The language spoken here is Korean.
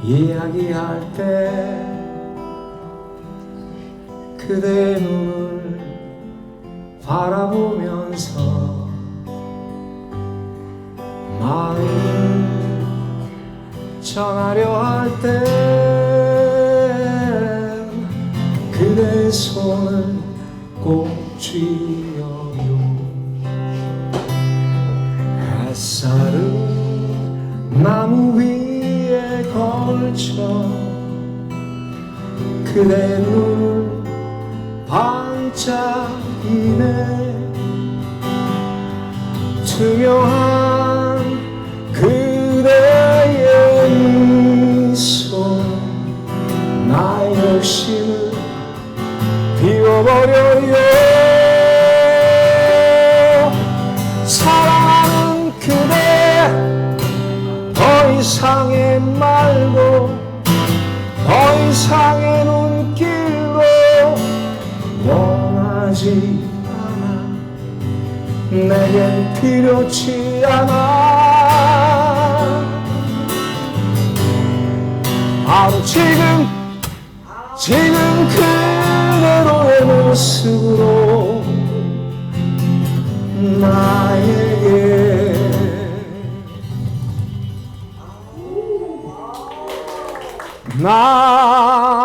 이야기할 때 그대의 눈을 바라보면서 마음을 전하려 할 때 그대의 손을 꼭 쥐어요. 햇살은 나무 위에 걸쳐 그대의 눈을 반짝이네. 투명한 그대의 미소 나의 욕심을 비워버려요. 사랑하는 그대 더 이상의 말로 더 이상의 눈길로 원하지 않아. 내겐 필요치 않아. 바로 지금 그대로의 모습으로 나에게 나